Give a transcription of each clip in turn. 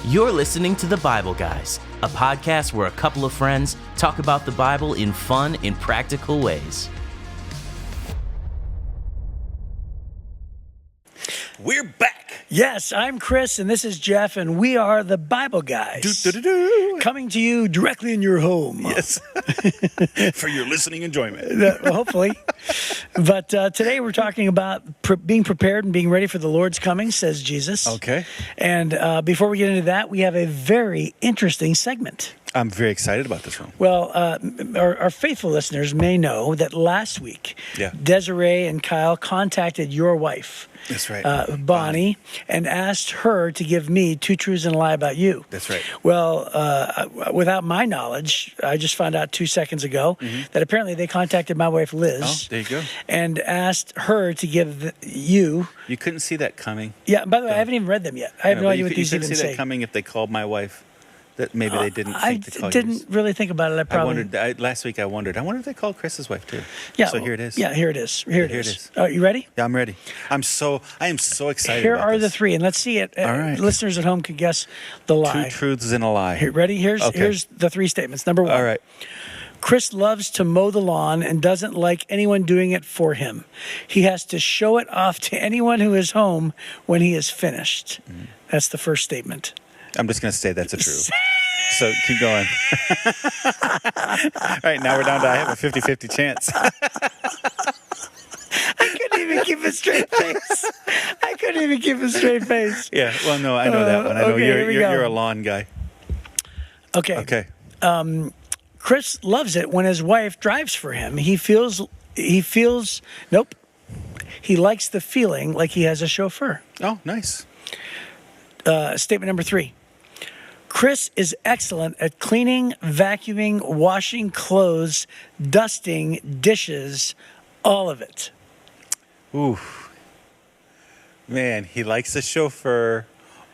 You're listening to The Bible Guys, a podcast where a couple of friends talk about the Bible in fun and practical ways. We're back. Yes, I'm Chris, and this is Jeff, and we are the Bible Guys. Coming to you directly in your home. Yes. For your listening enjoyment. Hopefully. But today we're talking about being prepared and being ready for the Lord's coming, says Jesus. Okay. And before we get into that, we have a very interesting segment. I'm very excited about this one. Well, our faithful listeners may know that last week, Desiree and Kyle contacted your wife. That's right. Bonnie, and asked her to give me two truths and a lie about you. That's right. Well, without my knowledge, I just found out 2 seconds ago that apparently they contacted my wife, Liz. Oh, there you go. And asked her to give you. You couldn't see that coming. Yeah, by the way, I haven't even read them yet. I have no idea what these even say. You couldn't see that coming if they called my wife. That maybe they didn't think to call I didn't really think about it. I wondered, last week I wondered if they called Chris's wife too. Yeah. So here it is. Yeah, here it is. Here it is. Are you ready? Yeah, I'm ready. I am so excited Here about are this. the three, and let's see it. All right. Listeners at home can guess the lie. Two truths and a lie. Here, ready? Here's the three statements. Number one. All right. Chris loves to mow the lawn and doesn't like anyone doing it for him. He has to show it off to anyone who is home when he is finished. That's the first statement. I'm just going to say that's a truth. So keep going. All right, now we're down to I have a 50-50 chance. I couldn't even keep a straight face. Yeah, well, no, I know that one. I know you're a lawn guy. Okay. Chris loves it when his wife drives for him. He likes the feeling like he has a chauffeur. Oh, nice. Statement number three. Chris is excellent at cleaning, vacuuming, washing clothes, dusting, dishes, all of it. Ooh. Man, he likes a chauffeur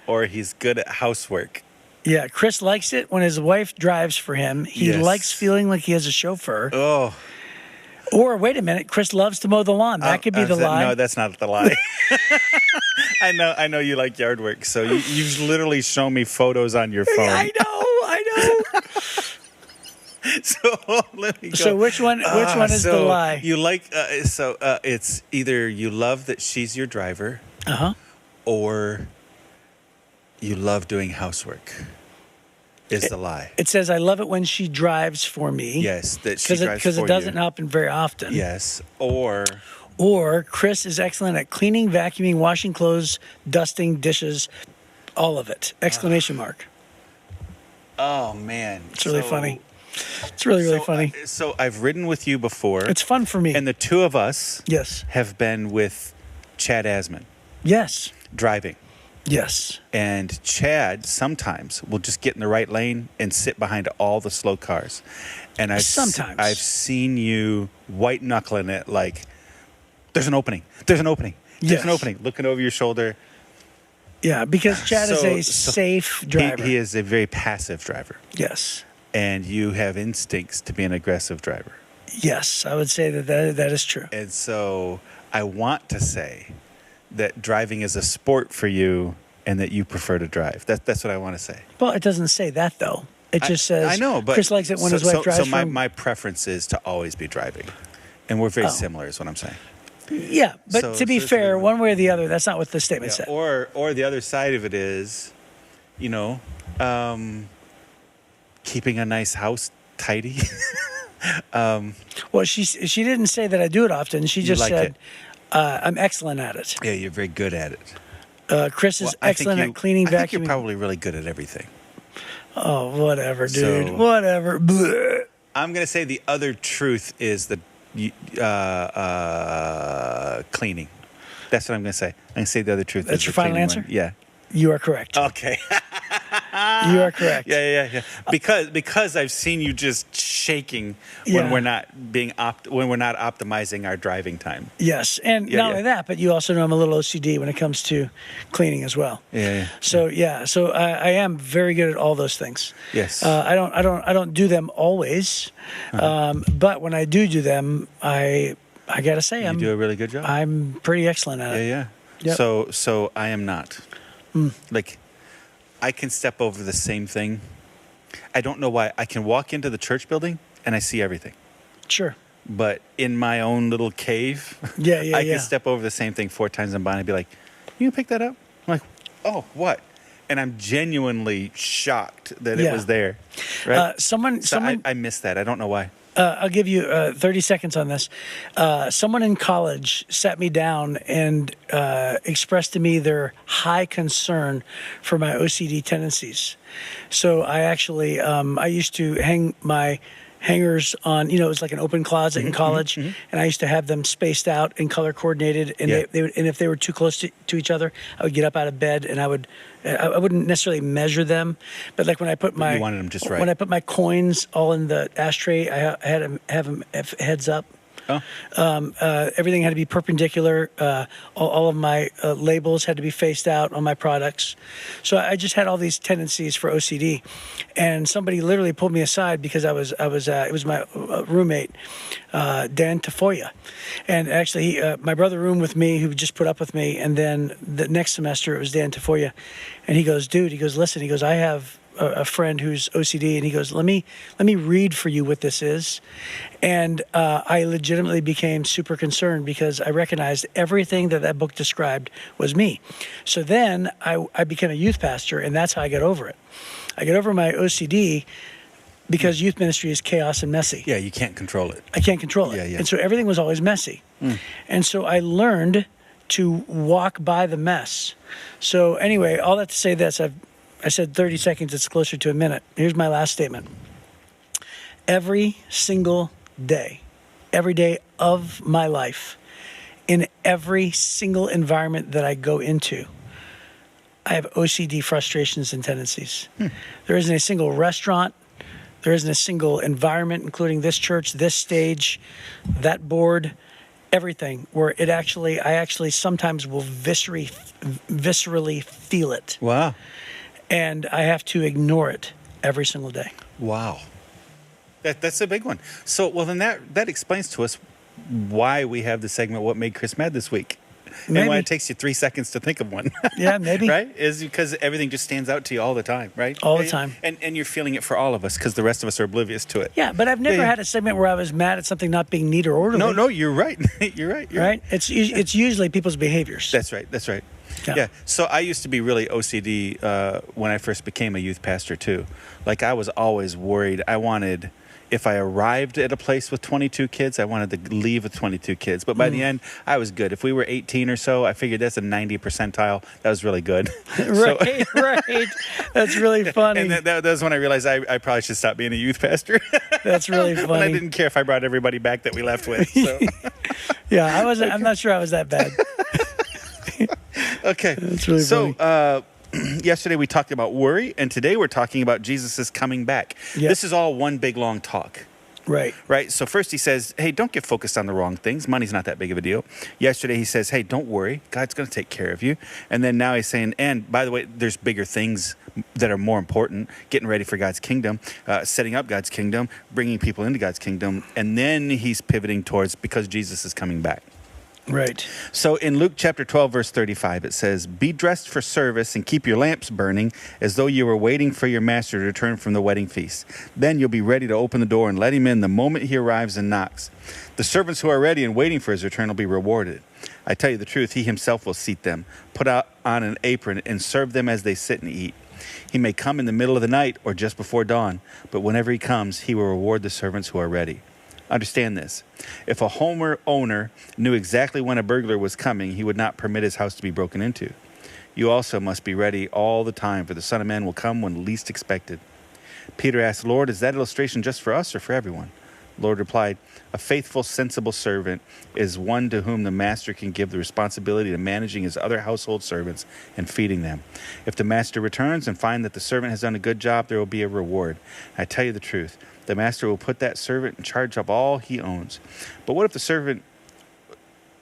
or he's good at housework. Yeah, Chris likes it when his wife drives for him. He likes feeling like he has a chauffeur. Oh. Or, wait a minute, Chris loves to mow the lawn. That could be the lie. No, that's not the lie. I know you like yard work, so you've literally shown me photos on your phone. I know. So let me go. So which one is the lie? You like it's either you love that she's your driver, or you love doing housework. Is the lie? It says I love it when she drives for me. Yes, that she drives for you. Because it doesn't happen very often. Yes, or Chris is excellent at cleaning, vacuuming, washing clothes, dusting, dishes, all of it! Exclamation mark. Oh man, it's really funny. It's really funny. So I've ridden with you before. It's fun for me. And the two of us have been with Chad Asman. Yes. Driving. Yes. And Chad sometimes will just get in the right lane and sit behind all the slow cars. And I've seen you white knuckling it like, there's an opening. There's an opening. There's an opening. Looking over your shoulder. Yeah, because Chad is a safe driver. He is a very passive driver. Yes. And you have instincts to be an aggressive driver. Yes, I would say that is true. And so I want to say that driving is a sport for you and that you prefer to drive. That's what I want to say. Well, it doesn't say that, though. It just says I know, but Chris likes it when his wife drives for him. So my preference is to always be driving. And we're very similar is what I'm saying. Yeah, but to be fair, one way or the other, that's not what the statement said. Or the other side of it is, keeping a nice house tidy. Well, she didn't say that I do it often. She just said I'm excellent at it. Yeah, you're very good at it. Chris is excellent at cleaning, vacuuming. I think you're probably really good at everything. Oh, whatever, dude. Whatever. Blech. I'm going to say the other truth is the cleaning. That's what I'm going to say. I'm going to say the other truth. That's your final answer? One. Yeah. You are correct. Okay. You are correct. Yeah. Because I've seen you just shaking when we're not optimizing our driving time. Yes, and not only that, but you also know I'm a little OCD when it comes to cleaning as well. Yeah. So I am very good at all those things. Yes. I don't do them always, but when I do them, I gotta say you do a really good job. I'm pretty excellent at it. Yeah. Yep. So I am not. Like, I can step over the same thing. I don't know why. I can walk into the church building and I see everything. Sure. But in my own little cave, I can step over the same thing 4 times in bond and be like, you can pick that up? I'm like, oh, what? And I'm genuinely shocked that it was there. Right? I miss that. I don't know why. I'll give you 30 seconds on this. Someone in college sat me down and expressed to me their high concern for my OCD tendencies. So I actually, I used to hang my hangers on, it was like an open closet in college, and I used to have them spaced out and color coordinated, and they would, and if they were too close to each other, I would get up out of bed and I wouldn't necessarily measure them, but like when I put you wanted them just right. When I put my coins all in the ashtray, I had them have them heads up. Oh. Everything had to be perpendicular. All of my labels had to be faced out on my products. So I just had all these tendencies for OCD, and somebody literally pulled me aside because it was my roommate, Dan Tafoya, and actually my brother roomed with me, who just put up with me, and then the next semester it was Dan Tafoya, and he goes, dude, listen, I have a friend who's OCD, and he goes, let me read for you what this is. And I legitimately became super concerned because I recognized everything that book described was me. So then I became a youth pastor, and that's how I got over it. I got over my OCD because youth ministry is chaos and messy. Yeah, you can't control it. I can't control it. Yeah. And so everything was always messy. And so I learned to walk by the mess. So anyway, all that to say this, I said 30 seconds, it's closer to a minute. Here's my last statement. Every single day, every day of my life, in every single environment that I go into, I have OCD frustrations and tendencies. There isn't a single restaurant, there isn't a single environment, including this church, this stage, that board, everything, where I actually sometimes will viscerally feel it. Wow. And I have to ignore it every single day. Wow. That's a big one. So, well, then that explains to us why we have the segment, What Made Chris Mad This Week. Maybe. And why it takes you 3 seconds to think of one. Yeah, maybe. Right? Is because everything just stands out to you all the time, right? All the time. And you're feeling it for all of us because the rest of us are oblivious to it. Yeah, but I've never had a segment where I was mad at something not being neat or orderly. No, you're right. You're right. Right? It's usually people's behaviors. That's right. Yeah. So I used to be really OCD when I first became a youth pastor too. Like I was always worried. If I arrived at a place with 22 kids, I wanted to leave with 22 kids. But by the end, I was good. If we were 18 or so, I figured that's a 90 percentile. That was really good. Right. That's really funny. And that was when I realized I probably should stop being a youth pastor. That's really funny. But I didn't care if I brought everybody back that we left with. So. Yeah, I'm not sure I was that bad. Okay. That's really funny. So, yesterday we talked about worry, and today we're talking about Jesus' coming back. Yep. This is all one big long talk. Right. So first he says, hey, don't get focused on the wrong things. Money's not that big of a deal. Yesterday he says, hey, don't worry. God's going to take care of you. And then now he's saying, and by the way, there's bigger things that are more important. Getting ready for God's kingdom, setting up God's kingdom, bringing people into God's kingdom. And then he's pivoting towards because Jesus is coming back. Right. So in Luke chapter 12, verse 35, it says, be dressed for service and keep your lamps burning as though you were waiting for your master to return from the wedding feast. Then you'll be ready to open the door and let him in the moment he arrives and knocks. The servants who are ready and waiting for his return will be rewarded. I tell you the truth, he himself will seat them, put out on an apron, and serve them as they sit and eat. He may come in the middle of the night or just before dawn, but whenever he comes, he will reward the servants who are ready. Understand this. If a home owner knew exactly when a burglar was coming, he would not permit his house to be broken into. You also must be ready all the time, for the Son of Man will come when least expected. Peter asked, Lord, is that illustration just for us or for everyone? The Lord replied, a faithful, sensible servant is one to whom the master can give the responsibility of managing his other household servants and feeding them. If the master returns and finds that the servant has done a good job, there will be a reward. I tell you the truth. The master will put that servant in charge of all he owns. But what if the servant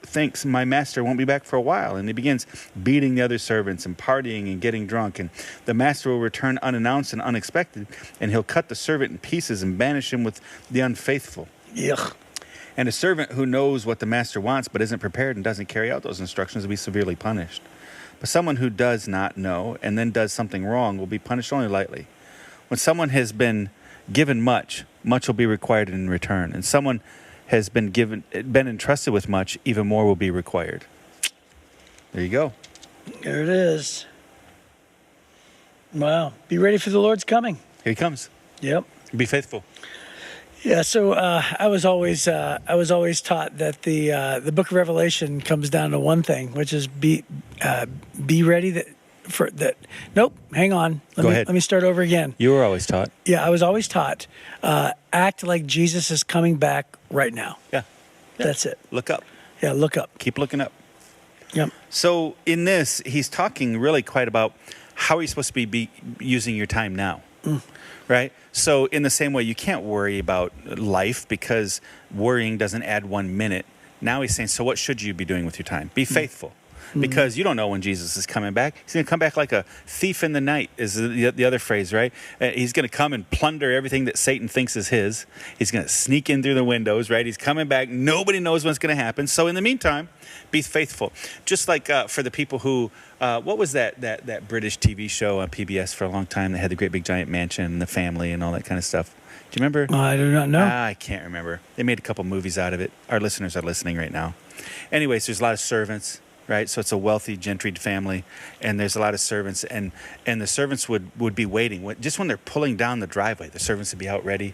thinks my master won't be back for a while, and he begins beating the other servants and partying and getting drunk, and the master will return unannounced and unexpected, and he'll cut the servant in pieces and banish him with the unfaithful. Yuck. And a servant who knows what the master wants but isn't prepared and doesn't carry out those instructions will be severely punished. But someone who does not know and then does something wrong will be punished only lightly. When someone has been given much, much will be required in return. And someone has been entrusted with much, even more will be required. There you go. There it is. Wow. Be ready for the Lord's coming. Here he comes. Yep. Be faithful. Yeah. So I was always taught that the Book of Revelation comes down to one thing, which is be ready for that. Nope. Hang on. Let me start over again. You were always taught. Yeah, I was always taught. Act like Jesus is coming back right now. Yeah. That's it. Look up. Yeah. Look up. Keep looking up. Yep. So in this, he's talking really quite about how are you supposed to be using your time now, right? So in the same way, you can't worry about life because worrying doesn't add 1 minute. Now he's saying, so what should you be doing with your time? Be faithful. Because you don't know when Jesus is coming back. He's going to come back like a thief in the night is the other phrase, right? He's going to come and plunder everything that Satan thinks is his. He's going to sneak in through the windows, right? He's coming back. Nobody knows what's going to happen. So in the meantime, be faithful. Just like for the people who, what was that British TV show on PBS for a long time that had the great big giant mansion and the family and all that kind of stuff? Do you remember? I do not know. I can't remember. They made a couple movies out of it. Our listeners are listening right now. Anyways, there's a lot of servants. Right, so it's a wealthy, gentried family, and there's a lot of servants, and the servants would be waiting. Just when they're pulling down the driveway, the servants would be out ready,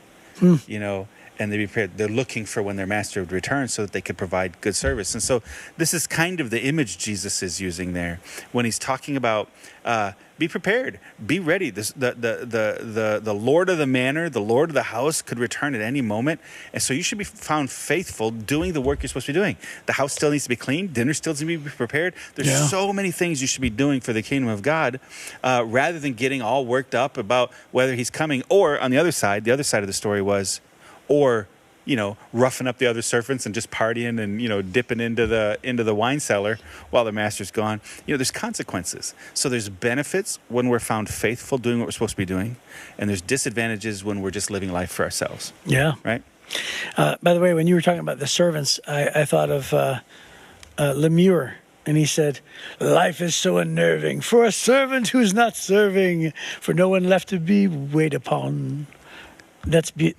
you know, and they'd be prepared. They're looking for when their master would return so that they could provide good service. And so this is kind of the image Jesus is using there when he's talking about be prepared, be ready. The Lord of the manor, the Lord of the house could return at any moment. And so you should be found faithful doing the work you're supposed to be doing. The house still needs to be clean. Dinner still needs to be prepared. There's so many things you should be doing for the kingdom of God rather than getting all worked up about whether he's coming or on the other side of the story was, or you know, roughing up the other servants and just partying and, you know, dipping into the wine cellar while the master's gone. You know, there's consequences. So there's benefits when we're found faithful doing what we're supposed to be doing, and there's disadvantages when we're just living life for ourselves. Yeah. Right? By the way, when you were talking about the servants, I thought of Lemure. And he said, life is so unnerving for a servant who's not serving, for no one left to be wait upon. That's Beauty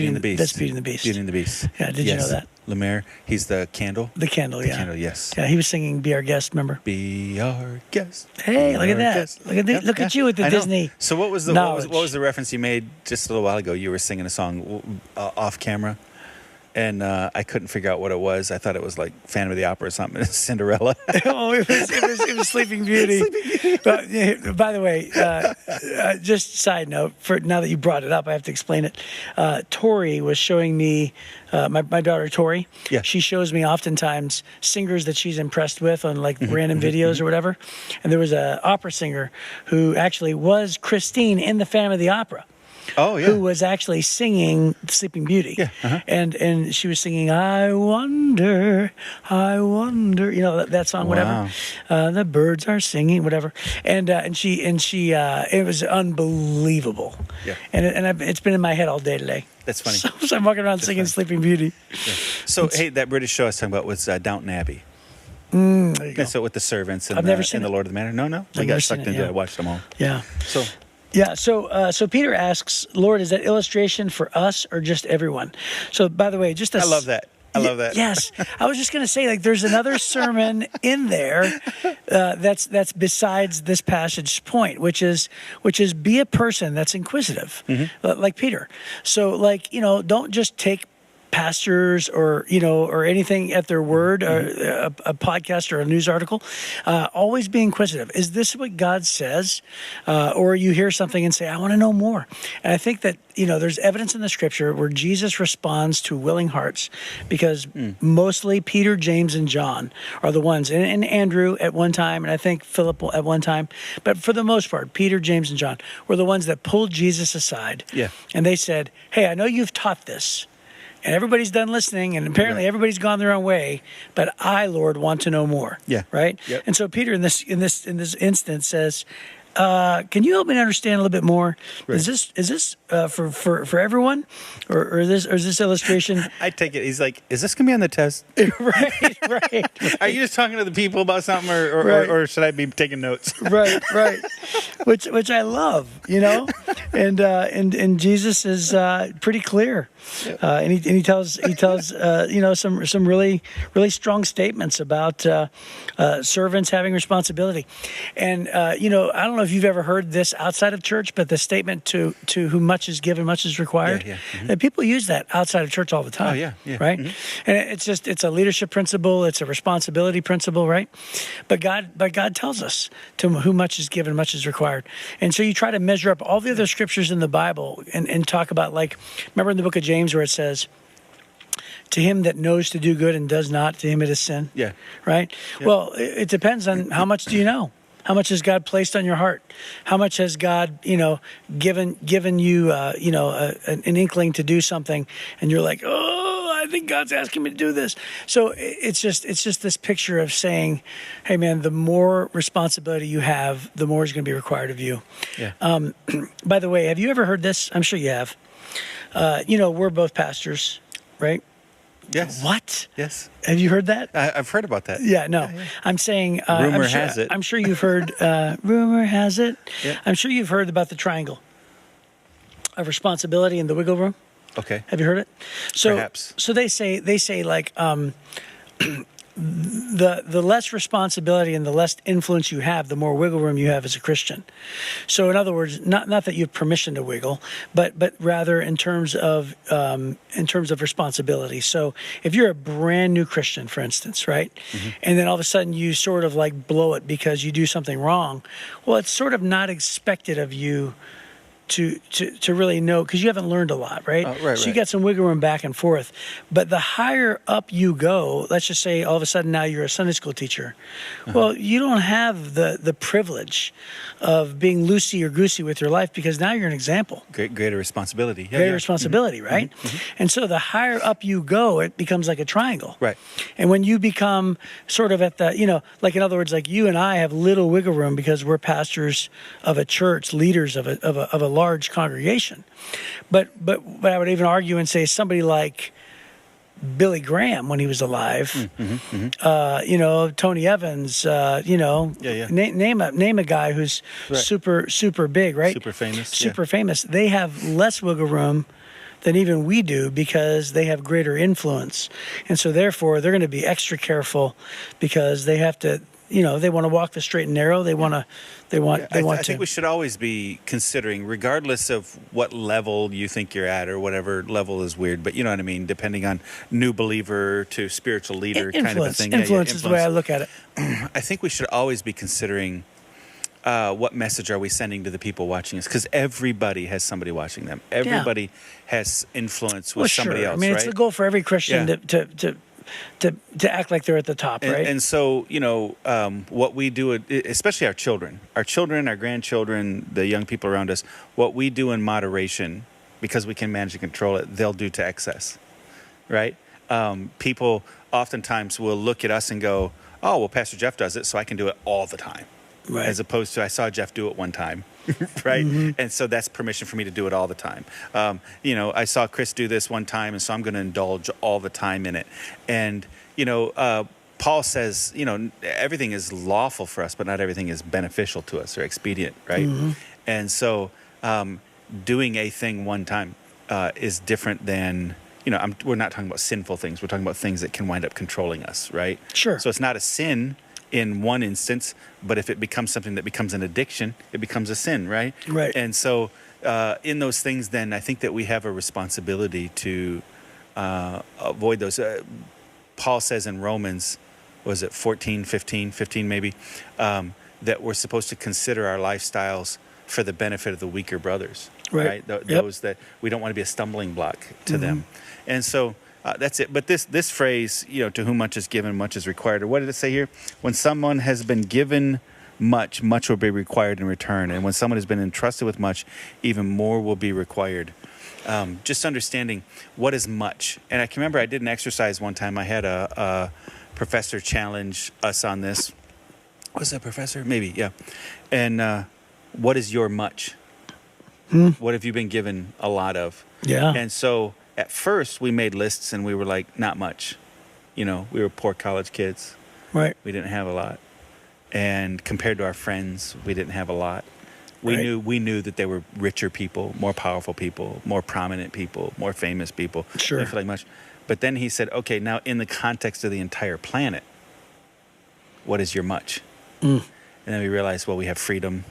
and the Beast. That's Beauty and the Beast. Beauty and the Beast. Yeah, did you know that? Lemire, he's the candle. The candle, The candle, yes. Yeah, he was singing "Be Our Guest." Remember? Be our guest. Hey, look at that! Guest. Look at you with the Disney. So what was the reference you made just a little while ago? You were singing a song off camera, and I couldn't figure out what it was. I thought it was like Phantom of the Opera or something. Cinderella. Oh, it was Sleeping Beauty. But, by the way, just side note, for now that you brought it up, I have to explain it. Tori was showing me, my daughter Tori. Yeah. She shows me oftentimes singers that she's impressed with on like random videos or whatever. And there was an opera singer who actually was Christine in the Phantom of the Opera. Oh, yeah. Who was actually singing Sleeping Beauty. Yeah. Uh-huh. And she was singing, I wonder, you know, that song, whatever. The birds are singing, whatever. And she it was unbelievable. Yeah. And it's been in my head all day today. That's funny. So I'm walking around singing Sleeping Beauty. Yeah. So, hey, that British show I was talking about was Downton Abbey. There you go. So with the servants and, I've never seen the it. Lord of the Manor. No. I've I got never sucked seen it, into it. yeah. I watched them all. Yeah. So... Yeah, so Peter asks, Lord, is that illustration for us or just everyone? So, by the way, I love that. I love that. Yes, I was just going to say, like, there's another sermon in there that's besides this passage's point, which is be a person that's inquisitive, like Peter. So, like, you know, don't just take pastors or anything at their word, or a podcast or a news article. Always be inquisitive. Is this what God says? Or you hear something and say, I want to know more. And I think that, you know, there's evidence in the scripture where Jesus responds to willing hearts, because mostly Peter, James, and John are the ones, and Andrew at one time, and I think Philip at one time, but for the most part, Peter, James, and John were the ones that pulled Jesus aside. Yeah. And they said, hey, I know you've taught this, and everybody's done listening, and apparently everybody's gone their own way. But I, Lord, want to know more. Yeah. Right. Yep. And so Peter, in this instance, says, can you help me understand a little bit more? Right. Is this for everyone, or is this illustration? I take it. He's like, is this gonna be on the test? right. Are you just talking to the people about something, or, Right. or should I be taking notes? right. Which I love, and Jesus is pretty clear, and he tells some really strong statements about servants having responsibility, and I don't know if you've ever heard this outside of church, but the statement to whom much is given, much is required. Yeah. Mm-hmm. And people use that outside of church all the time. Oh, yeah. Right. Mm-hmm. And it's a leadership principle. It's a responsibility principle, right? But God tells us to whom much is given, much is required. And so you try to measure up all the other scriptures in the Bible and talk about, like, remember in the book of James where it says, to him that knows to do good and does not, to him it is sin. Yeah. Right? Yeah. Well, it depends on how much do you know? How much has God placed on your heart? How much has God, given you, an inkling to do something, and you're like, oh, I think God's asking me to do this. So it's just this picture of saying, hey man, the more responsibility you have, the more is going to be required of you. Yeah. By the way, have you ever heard this? I'm sure you have. We're both pastors, right? Yes. What? Yes. Have you heard that? I've heard about that. Yeah, no. Yeah. I'm saying... Rumor has it. I'm sure you've heard... rumor has it. Yeah. I'm sure you've heard about the triangle of responsibility and the wiggle room. Okay. Have you heard it? So, Perhaps. So they say like... the less responsibility and the less influence you have, the more wiggle room you have as a Christian. So in other words, not that you have permission to wiggle, but rather in terms of responsibility. So if you're a brand new Christian, for instance, right, and then all of a sudden you sort of like blow it because you do something wrong, well, it's sort of not expected of you to really know, because you haven't learned a lot, right? So you got some wiggle room back and forth. But the higher up you go, let's just say all of a sudden now you're a Sunday school teacher. Well, you don't have the privilege of being loosey or goosey with your life, because now you're an example. Greater responsibility. Greater responsibility, right? And so the higher up you go, it becomes like a triangle. Right. And when you become sort of at the, like in other words, like you and I have little wiggle room because we're pastors of a church, leaders of a large congregation. But I would even argue and say somebody like Billy Graham when he was alive, Tony Evans, name a guy who's super big, right? Super famous. They have less wiggle room than even we do because they have greater influence. And so therefore they're going to be extra careful because they have to, they want to walk the straight and narrow. I think we should always be considering, regardless of what level you think you're at, or whatever level is weird, but you know what I mean, depending on new believer to spiritual leader kind of a thing. Influence is the way I look at it. I think we should always be considering what message are we sending to the people watching us, because everybody has somebody watching them. Everybody has influence with somebody else. I mean, right? It's the goal for every Christian to act like they're at the top, right? And so, what we do, especially our children, our grandchildren, the young people around us, what we do in moderation, because we can manage and control it, they'll do to excess, right? People oftentimes will look at us and go, oh, well, Pastor Jeff does it, so I can do it all the time. Right. As opposed to, I saw Jeff do it one time, right? And so that's permission for me to do it all the time. I saw Chris do this one time, and so I'm going to indulge all the time in it. And, Paul says, everything is lawful for us, but not everything is beneficial to us or expedient, right? And so doing a thing one time is different than, we're not talking about sinful things. We're talking about things that can wind up controlling us, right? Sure. So it's not a sin in one instance, but if it becomes something that becomes an addiction, it becomes a sin, right? Right. And so in those things, then I think that we have a responsibility to avoid those. Paul says in Romans, was it 15 maybe, that we're supposed to consider our lifestyles for the benefit of the weaker brothers, right? Those that we don't want to be a stumbling block to them. And so that's it. But this phrase, to whom much is given, much is required. Or what did it say here? When someone has been given much, much will be required in return. And when someone has been entrusted with much, even more will be required. Just understanding what is much. And I can remember I did an exercise one time. I had a professor challenge us on this. Was it a professor? Maybe, yeah. And what is your much? What have you been given a lot of? Yeah. And so at first we made lists and we were like, not much. You know, we were poor college kids. Right. We didn't have a lot. And compared to our friends, we didn't have a lot. We knew that there were richer people, more powerful people, more prominent people, more famous people. Sure. We didn't feel like much. But then he said, okay, now in the context of the entire planet, what is your much? And then we realized, well, we have freedom,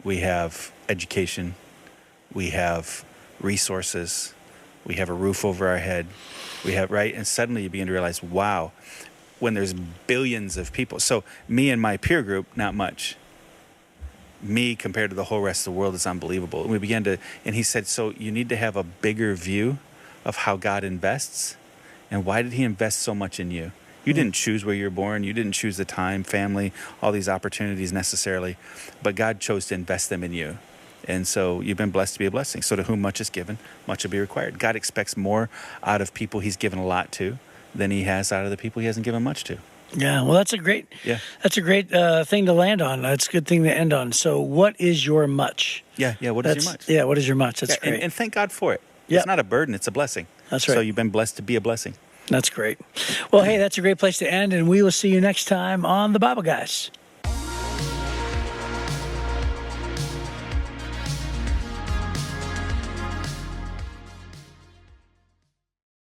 we have education, we have resources, we have a roof over our head, we have, right? And suddenly you begin to realize, wow, when there's billions of people. So me and my peer group, not much. Me compared to the whole rest of the world is unbelievable. And we began to, and he said, so you need to have a bigger view of how God invests. And why did he invest so much in you? You didn't choose where you were born. You didn't choose the time, family, all these opportunities necessarily. But God chose to invest them in you. And so you've been blessed to be a blessing. So to whom much is given, much will be required. God expects more out of people he's given a lot to than he has out of the people he hasn't given much to. Yeah, well, that's a great thing to land on. That's a good thing to end on. So what is your much? Yeah, what is your much? Yeah, what is your much? That's great. And thank God for it. Yep. It's not a burden, it's a blessing. That's right. So you've been blessed to be a blessing. That's great. Well, hey, that's a great place to end, and we will see you next time on The Bible Guys.